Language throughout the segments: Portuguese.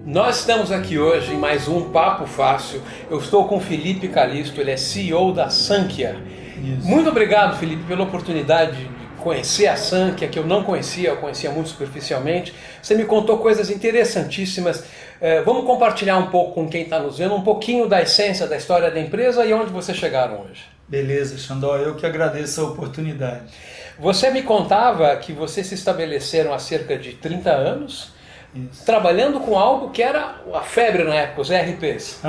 Nós estamos aqui hoje em mais um Papo Fácil. Eu estou com o Felipe Calisto, ele é CEO da Sankhya. Isso. Muito obrigado, Felipe, pela oportunidade de conhecer a Sankhya, que eu não conhecia, eu conhecia muito superficialmente. Você me contou coisas interessantíssimas. Vamos compartilhar um pouco com quem está nos vendo, um pouquinho da essência da história da empresa e onde vocês chegaram hoje. Beleza, Xandó, eu que agradeço a oportunidade. Você me contava que vocês se estabeleceram há cerca de 30 anos, Isso. trabalhando com algo que era a febre na época, os ERPs.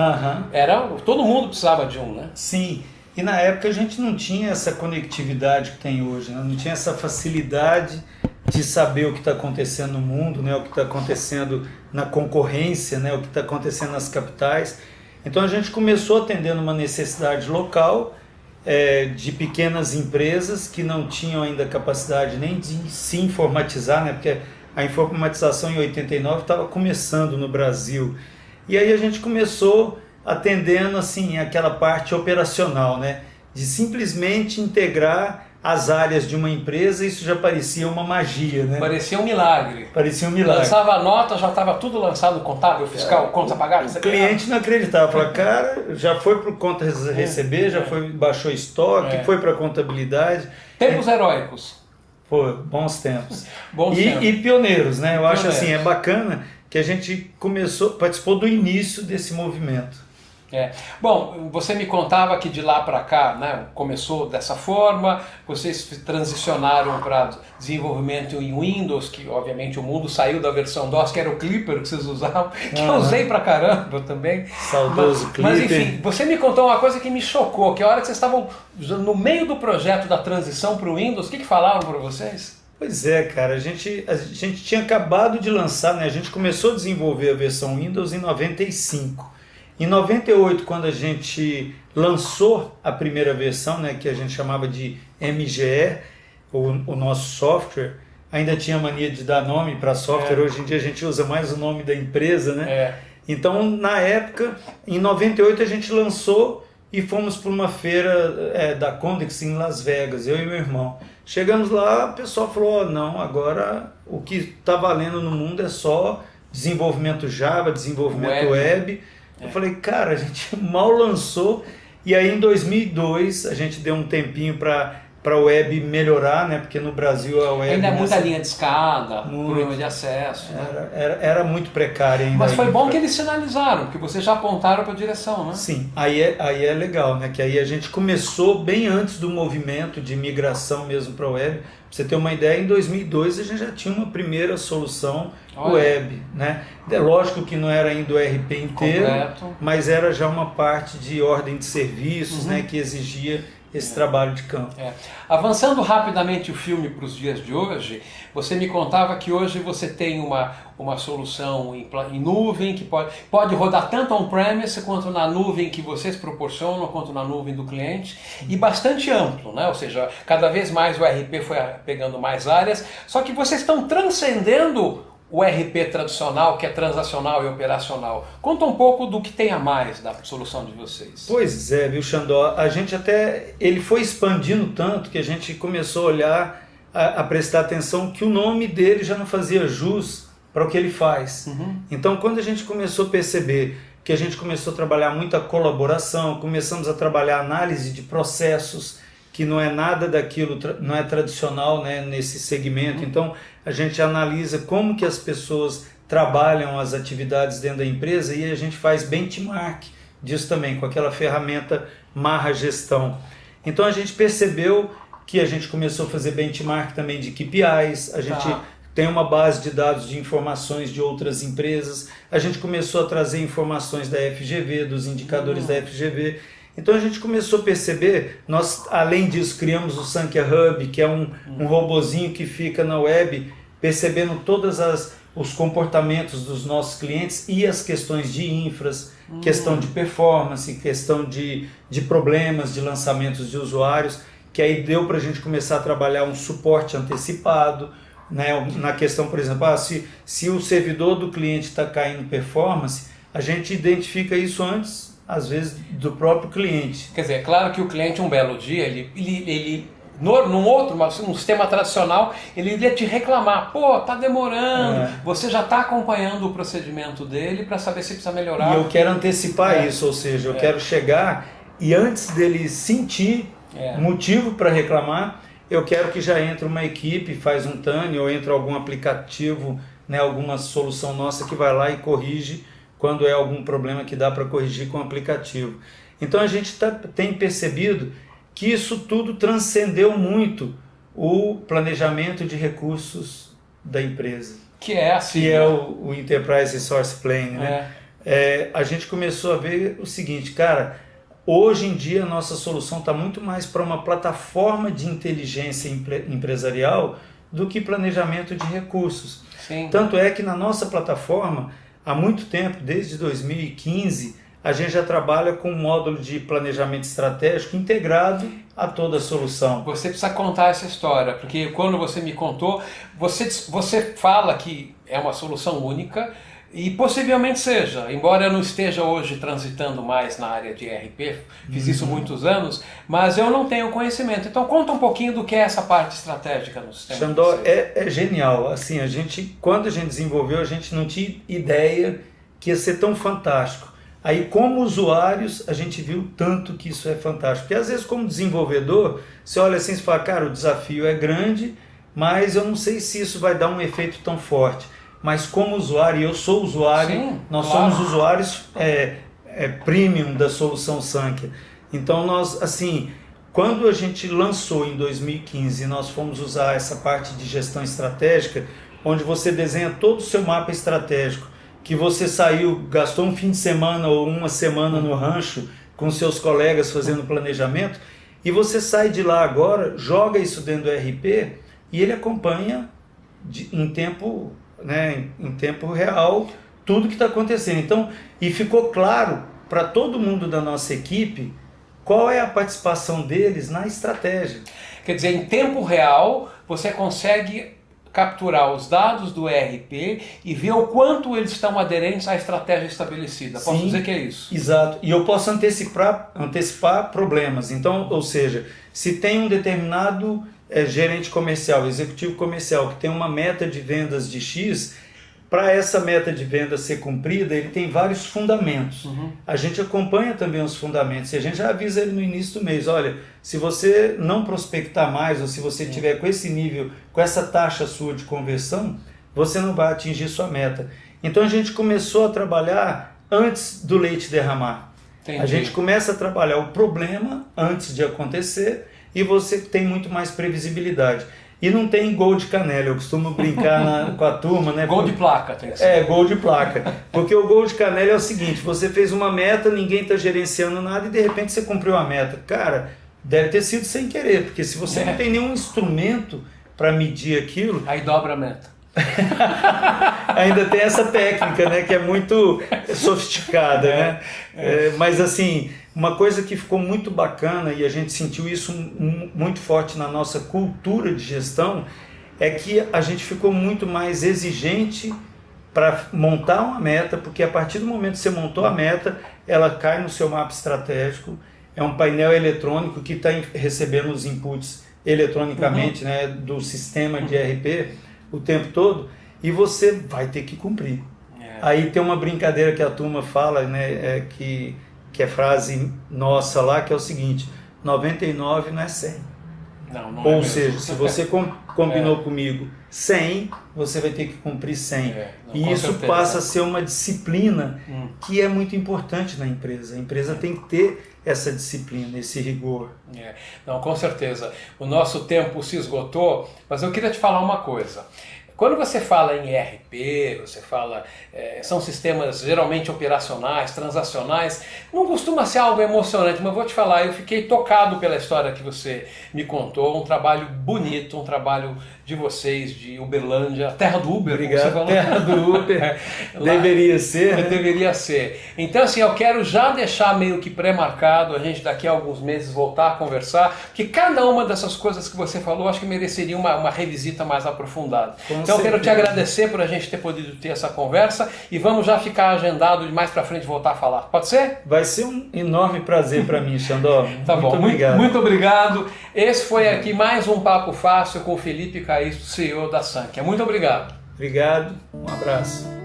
Todo mundo precisava de um, né? Sim, e na época a gente não tinha essa conectividade que tem hoje, né? Não tinha essa facilidade de saber o que está acontecendo no mundo, né? O que está acontecendo na concorrência, né? O que está acontecendo nas capitais. Então a gente começou atendendo uma necessidade local, de pequenas empresas que não tinham ainda capacidade nem de se informatizar, né? Porque a informatização em 89 estava começando no Brasil. E aí a gente começou atendendo assim, aquela parte operacional, né? De simplesmente integrar as áreas de uma empresa. Isso já parecia uma magia, né? Parecia um milagre. Parecia um milagre. Lançava a nota, já estava tudo lançado, contábil, fiscal, contas a pagar. O cliente não acreditava, falava, cara, já foi para o conta receber, já foi, baixou estoque, foi para a contabilidade. Tempos heróicos. Pô, bons tempos. Bons tempos. E pioneiros, né? Eu acho assim, é bacana que a gente participou do início desse movimento. Bom, você me contava que de lá para cá, né, começou dessa forma, vocês transicionaram para desenvolvimento em Windows, que obviamente o mundo saiu da versão DOS, que era o Clipper que vocês usavam, que eu usei pra caramba também. Saudoso Clipper. Mas enfim, você me contou uma coisa que me chocou, que a hora que vocês estavam no meio do projeto da transição para o Windows, o que falavam para vocês? Pois é, cara, a gente tinha acabado de lançar, né? A gente começou a desenvolver a versão Windows em 95. Em 98, quando a gente lançou a primeira versão, né, que a gente chamava de MGE, o nosso software, ainda tinha mania de dar nome para software, hoje em dia a gente usa mais o nome da empresa, né? Então, na época, em 98 a gente lançou e fomos para uma feira da Condex em Las Vegas, eu e meu irmão. Chegamos lá, o pessoal falou, não, agora o que está valendo no mundo é só desenvolvimento Java, desenvolvimento web. Eu falei, cara, a gente mal lançou, e aí em 2002 a gente deu um tempinho para a web melhorar, né? Porque no Brasil a web... Ainda é muita linha de escada, problema de acesso. Era muito precário ainda. Mas foi bom que eles sinalizaram, porque vocês já apontaram para a direção, né? Sim, aí é legal, né? Que aí a gente começou bem antes do movimento de migração mesmo para a web. Pra você ter uma ideia, em 2002 a gente já tinha uma primeira solução web, né? É lógico que não era ainda o ERP inteiro, mas era já uma parte de ordem de serviços, né? Que exigia esse trabalho de campo. Avançando rapidamente o filme para os dias de hoje, você me contava que hoje você tem uma solução em nuvem que pode rodar tanto on-premise quanto na nuvem que vocês proporcionam, quanto na nuvem do cliente, e bastante amplo, né? Ou seja, cada vez mais o ERP foi pegando mais áreas, só que vocês estão transcendendo o ERP tradicional, que é transacional e operacional. Conta um pouco do que tem a mais da solução de vocês. Pois é, viu, Xandó? A gente ele foi expandindo tanto que a gente começou a olhar, a prestar atenção que o nome dele já não fazia jus para o que ele faz. Então, quando a gente começou a perceber que a gente começou a trabalhar muita colaboração, começamos a trabalhar análise de processos, que não é nada daquilo, não é tradicional, né, nesse segmento. Então, a gente analisa como que as pessoas trabalham as atividades dentro da empresa e a gente faz benchmark disso também, com aquela ferramenta Marra Gestão. Então, a gente percebeu que a gente começou a fazer benchmark também de KPIs, a gente tem uma base de dados de informações de outras empresas, a gente começou a trazer informações da FGV, dos indicadores da FGV. Então a gente começou a perceber, nós além disso criamos o Sankhya Hub, que é um robozinho que fica na web, percebendo todos os comportamentos dos nossos clientes e as questões de infras, questão de performance, questão de problemas, de lançamentos de usuários, que aí deu para a gente começar a trabalhar um suporte antecipado, né? Na questão, por exemplo, se o servidor do cliente está caindo performance, a gente identifica isso antes, às vezes, do próprio cliente. Quer dizer, é claro que o cliente, um belo dia, ele num sistema tradicional, ele iria te reclamar, pô, tá demorando, você já está acompanhando o procedimento dele para saber se precisa melhorar. E eu quero antecipar isso, ou seja, eu quero chegar e antes dele sentir motivo para reclamar, eu quero que já entre uma equipe, faz um TANI ou entre algum aplicativo, né, alguma solução nossa que vai lá e corrige quando é algum problema que dá para corrigir com o aplicativo. Então a gente tem percebido que isso tudo transcendeu muito o planejamento de recursos da empresa. Que é assim. Que é o Enterprise Resource Planning. Né? A gente começou a ver o seguinte, cara, hoje em dia a nossa solução está muito mais para uma plataforma de inteligência empresarial do que planejamento de recursos. Sim. Tanto é que na nossa plataforma, há muito tempo, desde 2015, a gente já trabalha com um módulo de planejamento estratégico integrado a toda a solução. Você precisa contar essa história, porque quando você me contou, você fala que é uma solução única, e possivelmente seja, embora eu não esteja hoje transitando mais na área de ERP, fiz isso há muitos anos, mas eu não tenho conhecimento. Então conta um pouquinho do que é essa parte estratégica no sistema. Xandó, é genial. Assim, quando a gente desenvolveu, a gente não tinha ideia que ia ser tão fantástico. Aí, como usuários, a gente viu tanto que isso é fantástico. Porque às vezes, como desenvolvedor, você olha assim e fala, cara, o desafio é grande, mas eu não sei se isso vai dar um efeito tão forte. Mas como usuário, e eu sou usuário, sim, nós claro. somos usuários premium da solução Sankhya. Então, nós, assim, quando a gente lançou em 2015, nós fomos usar essa parte de gestão estratégica, onde você desenha todo o seu mapa estratégico, que você saiu, gastou um fim de semana ou uma semana no rancho com seus colegas fazendo planejamento, e você sai de lá agora, joga isso dentro do RP e ele acompanha em tempo real tudo que está acontecendo. Então, e ficou claro para todo mundo da nossa equipe qual é a participação deles na estratégia. Quer dizer, em tempo real, você consegue capturar os dados do ERP e ver o quanto eles estão aderentes à estratégia estabelecida. Posso dizer que é isso? Exato. E eu posso antecipar problemas. Então, ou seja, se tem um determinado gerente comercial, executivo comercial, que tem uma meta de vendas de X, para essa meta de venda ser cumprida, ele tem vários fundamentos. A gente acompanha também os fundamentos e a gente já avisa ele no início do mês, olha, se você não prospectar mais ou se você tiver com esse nível, com essa taxa sua de conversão, você não vai atingir sua meta. Então a gente começou a trabalhar antes do leite derramar. Entendi. A gente começa a trabalhar o problema antes de acontecer e você tem muito mais previsibilidade. E não tem gol de canela, eu costumo brincar com a turma, né? Gol de placa tem que ser. Gol de placa. Porque o gol de canela é o seguinte, você fez uma meta, ninguém está gerenciando nada e de repente você cumpriu a meta. Cara, deve ter sido sem querer, porque se você não tem nenhum instrumento para medir aquilo... Aí dobra a meta. Ainda tem essa técnica, né, que é muito sofisticada, né? Mas assim, uma coisa que ficou muito bacana e a gente sentiu isso muito forte na nossa cultura de gestão é que a gente ficou muito mais exigente para montar uma meta, porque a partir do momento que você montou a meta, ela cai no seu mapa estratégico, é um painel eletrônico que está recebendo os inputs eletronicamente, né, do sistema de ERP o tempo todo, e você vai ter que cumprir. Aí tem uma brincadeira que a turma fala, né, que é frase nossa lá, que é o seguinte, 99 não é 100. Não Ou é seja, mesmo. se você combinou comigo 100, você vai ter que cumprir 100. E isso passa a ser uma disciplina que é muito importante na empresa. A empresa tem que ter essa disciplina, esse rigor. Não, com certeza. O nosso tempo se esgotou, mas eu queria te falar uma coisa. Quando você fala em ERP, você fala, são sistemas geralmente operacionais, transacionais, não costuma ser algo emocionante, mas vou te falar, eu fiquei tocado pela história que você me contou, um trabalho bonito, um trabalho de vocês, de Uberlândia, terra do Uber, Obrigado, como você falou. terra do Uber. Deveria ser, né? Deveria ser. Então, assim, eu quero já deixar meio que pré-marcado, a gente daqui a alguns meses voltar a conversar, porque cada uma dessas coisas que você falou, acho que mereceria uma revisita mais aprofundada. Então, eu quero te agradecer por a gente ter podido ter essa conversa e vamos já ficar agendado de mais pra frente voltar a falar. Pode ser? Vai ser um enorme prazer para mim, Xandó. Tá muito bom, obrigado. muito obrigado. Esse foi aqui mais um Papo Fácil com o Felipe Caisto, CEO da Sankia. Muito obrigado. Obrigado, um abraço.